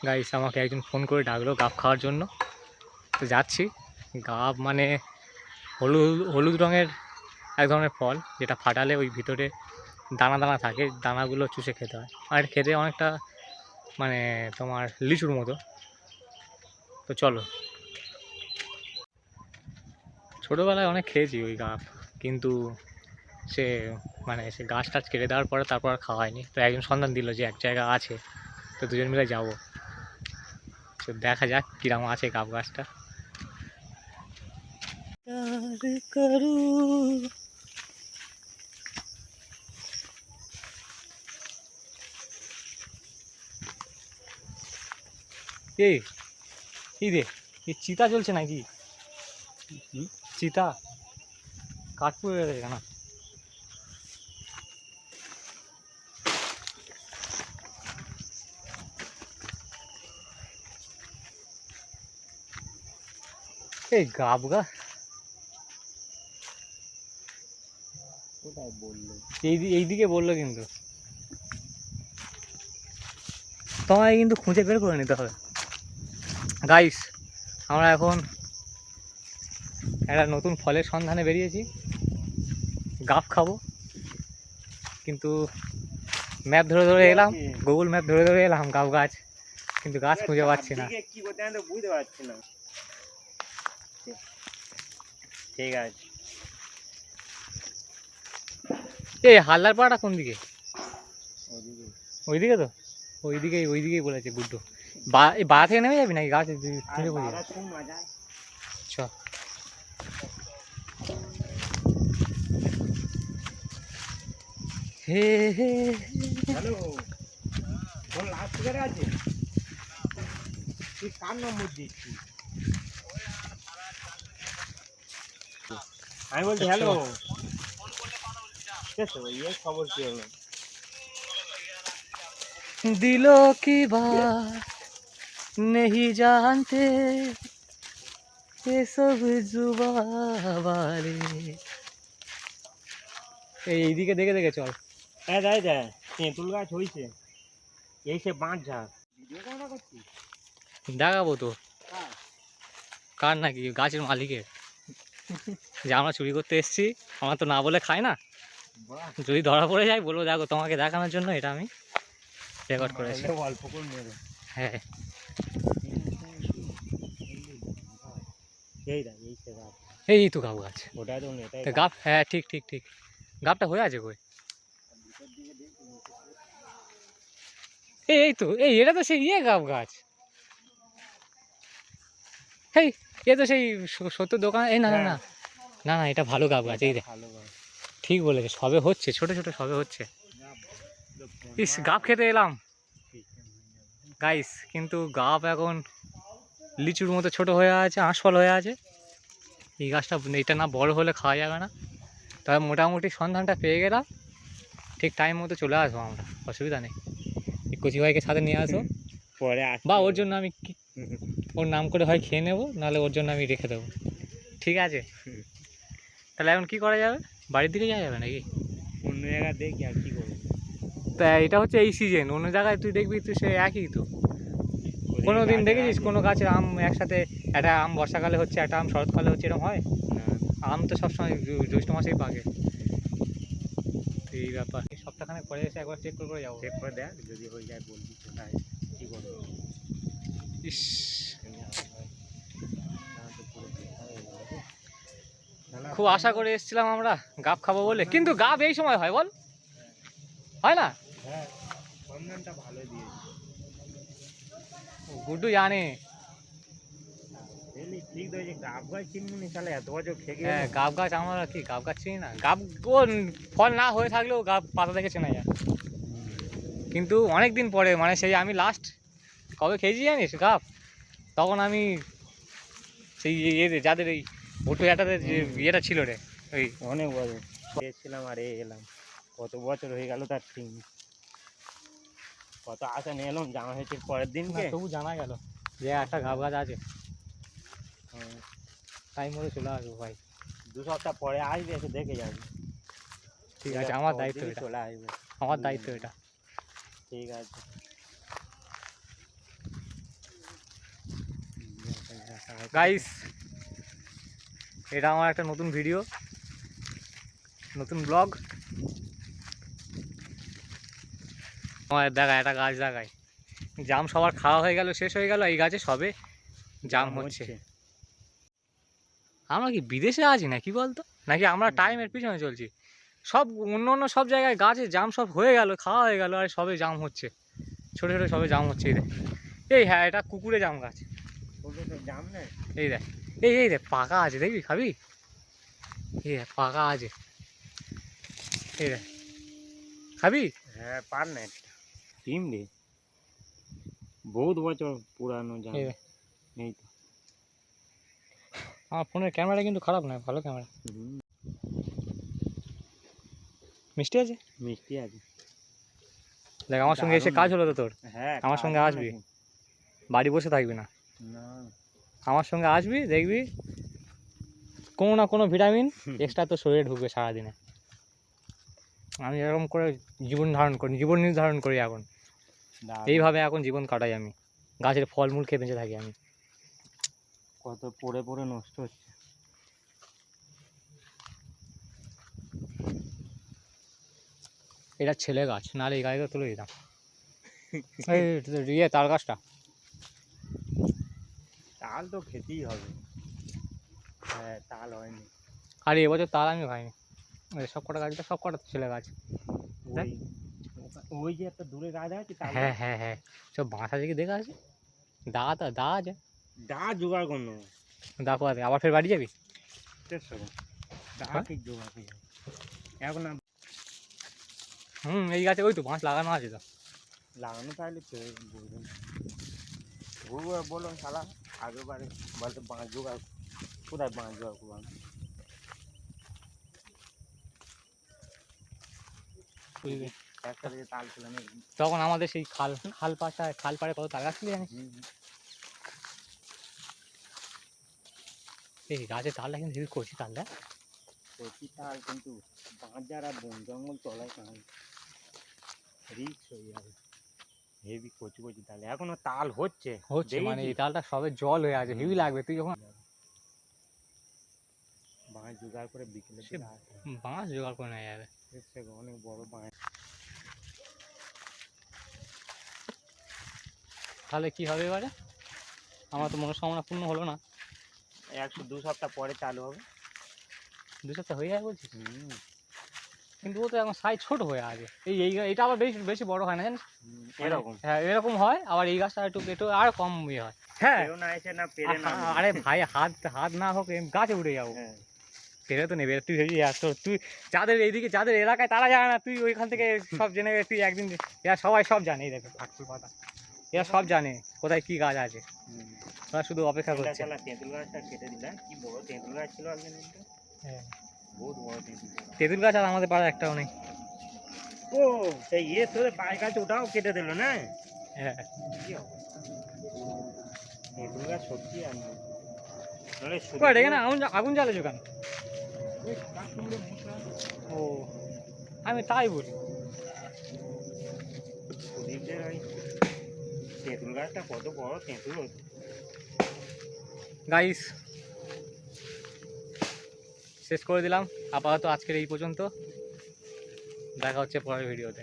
Guys আমাকে একজন phone করে ডাকলো গাব খাওয়ার জন্য, তো যাচ্ছি। গাব মানে হলুদ হলুদ রঙের এক ধরনের ফল, যেটা ফাটালে ওই ভিতরে দানা দানা থাকে, দানাগুলো চুষে খেতে হয়। আর খেতে অনেকটা মানে তোমার লিচুর মতো। তো চলো, ছোটোবেলায় অনেক খেয়েছি ওই গাব, কিন্তু সে সে গাছ টাছ কেটে দেওয়ার পরে তারপর আর খাওয়া হয়নি। তো একজন সন্ধান দিল যে এক জায়গা আছে, তো দুজন মিলে যাবো। তো দেখা যাক কিরম আছে গাব গাছটা। এই কি রে, এই চিতা জ্বলছে নাকি? চিতা কাঠ পুড়ে গেছে কেন? এই গাব গাছ কোথায় বললো? এইদিকে বললো, কিন্তু তোমায় কিন্তু খুঁজে বের করে নিতে হবে। গাইস আমরা এখন একটা নতুন ফলের সন্ধানে বেরিয়েছি, গাব খাবো। কিন্তু ম্যাপ ধরে ধরে এলাম, গুগল ম্যাপ ধরে ধরে এলাম গাব গাছ, কিন্তু গাছ খুঁজে পাচ্ছি না। কি করতে আমি তো বুঝতে পারছি না। ঠিক আছে, এই হালদার পাড়াটা কোন দিকে? ওদিকে। ওইদিকে তো, ওইদিকেই বলেছে গুড্ডু। এই বাড়া থেকে নেমে যাবি নাকি গাছ খুঁজে খুঁজে? চ হে হে। হ্যালো, ফোন লাউডস্পিকারে আছে? তুই কার নম্বর দিচ্ছিস? আমি বলছি হ্যালো, ঠিক আছে ভাই, এই খবর কি হলো? दिलो की बात नहीं जानते ये सब जुबा वाले। এইদিকে দেখে দেখে চল। হ্যাঁ যাই দেখ, তেঁতুল গাছ হয়েছে, এই সে বাঁশ ঝাড়। ভিডিও ক্যামেরা করছিস? দেখাবো তো, কার নাকি? গাছের মালিকের। যে আমরা চুরি করতে এসেছি, আমার তো না বলে খায় না। যদি ধরা পড়ে যায় বলবো দেখো তোমাকে দেখানোর জন্য এটা আমি রেকর্ড করেছি। অল্প করে নেবে। হ্যাঁ এই দেখ, এই সে গাছ, এই তো গাব গাছ। ওটা তো নেই, তো গাব, হ্যাঁ ঠিক ঠিক ঠিক, গাবটা হয়ে আছে কই? এই তো এটা তো সেই গাব গাছ। হেই এ তো সেই সত্য দোকান। এই না না না না না, এটা ভালো গাব গাছ। এই দেখ, ভালো গাছ। ঠিক বলেছে, সবে হচ্ছে, ছোট ছোট সবে হচ্ছে। ইস, গাব খেতে এলাম গাইস, কিন্তু গাব এখন লিচুর মতো ছোট হয়ে আছে, আঁশফল হয়ে আছে। এই গাছটা, এটা না বড় হলে খাওয়া যাবে না। তবে মোটামুটি সন্ধানটা পেয়ে গেলাম, ঠিক টাইম মতো চলে আসবো আমরা, অসুবিধা নেই। এই কচি ভাইকে সাথে নিয়ে আসো, পরে বা ওর জন্য আমি ওর নাম করে হয় খেয়ে নেবো, নাহলে ওর জন্য আমি রেখে দেবো। ঠিক আছে, তাহলে এখন কি করা যাবে? বাড়ির দিকে যাওয়া যাবে নাকি? অন্য জায়গায় দেখি আর কি করবো। তা এটা হচ্ছে এই সিজন, অন্য জায়গায় তুই দেখবি তুই সে একই তো। কোনো দিন দেখেছিস কোনো গাছের আম একসাথে, একটা আম বর্ষাকালে হচ্ছে, একটা আম শরৎকালে হচ্ছে, এরকম হয়? আম তো সবসময় জ্যৈষ্ঠ মাসেই পাকে। এই ব্যাপার, সপ্তাহখানে পরে এসে একবার চেক করে যাবো। চেক করে দেখ, যদি হয়ে যায় বলবি কোথায় কী করবো। ইস, খুব আশা করে এসেছিলাম আমরা গাব খাবো বলে, কিন্তু গাব এই সময় হয় বল? হয় না? হ্যাঁ, সন্ধানটা ভালো দিয়েছে। গুড্ডু জানে। ঠিক তো, যে গাব গাছ চিনবি তাহলে এত বছর খেয়ে গেল। হ্যাঁ, গাব গাছ আমরা কি গাব গাছ চিনি না? গাব কোন ফল না হয়ে থাকলেও গাব পাতা দেখে চেনা যায়। কিন্তু অনেক দিন পরে, সেই আমি লাস্ট কবে খেয়েছি জানিস গাব? তখন আমি সেই ইয়েতে, যাদের এই ভুট্টো জাটাদের যে ইয়েটা ছিল রে, ওই অনেক বছর গিয়েছিলাম আর এলাম, কত বছর হয়ে গেল তার ঠিক নেই। কত আশা নিয়ে এলাম জামা হয়েছে পরের দিনকে, তবু জানা গেল যে একটা গাব গাছ আছে। টাইম মতো চলে আসবো ভাই, 2 সপ্তাহ পরে আসবে, এসে দেখে যাবে। ঠিক আছে, আমার দায়িত্ব এটা, চলে আসবে, আমার দায়িত্ব এটা। ঠিক আছে। গাইস, এটা আমার একটা নতুন ভিডিও, নতুন ব্লগ। আমার দেখায় একটা গাছ দেখায়, জাম সবার খাওয়া হয়ে গেল, শেষ হয়ে গেল, এই গাছে সবে জাম হচ্ছে। আমরা কি বিদেশে আছি না কি বলতো, নাকি আমরা টাইমের পিছনে চলছি? সব অন্য অন্য সব জায়গায় গাছে জাম সব হয়ে গেল, খাওয়া হয়ে গেল, আর সবে জাম হচ্ছে, ছোটো ছোটো সবে জাম হচ্ছে। এই দেখ, এই হ্যাঁ এটা কুকুরে জাম গাছ। জাম না, এই দেখ, এই দেখ পাকা আছে, দেখবি খাবি? এই দেখ পাকা আছে, এই দেখ খাবি? হ্যাঁ পার না টিম রে, বহুত বছর পুরানো জাম। এই দেখ, এই তো আমার ফোনের ক্যামেরা কিন্তু খারাপ নয়, ভালো ক্যামেরা। মিষ্টি আছে, মিষ্টি আছে। দেখ আমার সঙ্গে এসে কাজ হলো তো তোর। হ্যাঁ আমার সঙ্গে আসবি, বাড়ি বসে থাকবি না, না আমার সঙ্গে আসবি, দেখবি কোনো না কোনো ভিটামিন এক্সট্রা তোর শরীরে ঢুকবে সারাদিনে। আমি এরকম করে জীবন নির্ধারণ করি এখন, এইভাবে এখন জীবন কাটাই আমি, গাছের ফলমূল খেয়ে বেঁচে থাকি আমি। কত পড়ে পড়ে নষ্ট হচ্ছে। এটা ছেলে গাছ, নাহলে এই গাছটা তুলে দিতাম। এই ইয়ে তাল গাছটা, তাল তো খেতেই হবে। হ্যাঁ তাল হয়নি, আর এবছর তাল আমি খাইনি। এই সব কটা গাছটা সব কটা ছেলে গাছ। ওই ওই যে একটা দূরে গাছ আছে তাল, হ্যাঁ হ্যাঁ হ্যাঁ, সব বাঁশ আছে কি দেখা আছে, দা আছে, দা জোগাড় করলো দা কোয়াতে আবার ফের বাড়ি যাবি? দা হ্যাঁ? ঠিক জোগাড় করে যাবে। এখন আর এই গাছে ওই তো বাঁশ লাগানো আছে তো। লাগানো থাকলে বুঝবেন। ঘুরবো বলুন শালা, আগের বারে বলতে বাঁশ জোগাড়, কোথায় বাঁশ জোগাড় করবো আমি? বুঝলি? একটা দিকে তাল ছিল না। তখন আমাদের সেই খাল পাড়ে কত তাল গাছ ছিল জানিস? এই গাছের তালটা কিন্তু হেবি করছি তালটা। কচি তাল কিন্তু বাঁজার আর বন জঙ্গল তলায় কাঁই রিক্স হয়ে যাবে। হেভি কচি কচি তাল, এখনো তাল হচ্ছে মানে এই তালটা সবে জল হয়ে আছে, হেভি লাগবে তুই যখন। বাঁশ জোগাড় করে বিকেলে সে বাঁশ জোগাড় করে নেওয়া যাবে। অনেক বড় বাঁশ। তাহলে কি হবে এবারে? আমার তো মনস্কামনা পূর্ণ হলো না। 1-2 সপ্তাহ পরে চালু হবে। 2 সপ্তাহ হয়ে যাবে বলছিস? কিন্তু ও তো এখন সাইজ ছোট হয়ে আছে। এইটা আবার বেশি বেশি বড় হয় না জানিস? এরকম হ্যাঁ এরকম হয়, আবার এই গাছটা একটু আর কম ইয়ে হয়। হ্যাঁ কেউ না এসে না পেরে না। আরে ভাই, হাত না হোক গাছে উঠে যাবো। হ্যাঁ পেরে তো নেবে, তুই ভেবি তুই যাদের এলাকায় তারা জানে না, তুই ওইখান থেকে সব জেনে তুই একদিন, এরা সবাই সব জানে। এই দেখো ফাটফুল পাতা, এরা সব জানে কোথায় কি গাছ আছে, ওরা শুধু অপেক্ষা করছে। তেঁতুল গাছটা কেটে দিলাম, কি বড় তেঁতুল গাছ ছিল আগে। হ্যাঁ বহুত বড় তেঁতুল গাছ। তেঁতুল গাছ আর আমাদের পাড়া একটাও নেই। ও সেই তোদের পায়ে গাছ ওটাও কেটে দিল না? হ্যাঁ কি হবে? তেঁতুল গাছ সত্যি আর নেই। নাহলে এখানে আগুন জ্বালেছো কেন? ও আমি তাই বলি। সুদীপদের ওই তেঁতুল গাছটা কত বড় তেঁতুল হতো। গাইস শেষ করে দিলাম আপাতত, আজকের এই পর্যন্ত। দেখা হচ্ছে পরের ভিডিওতে।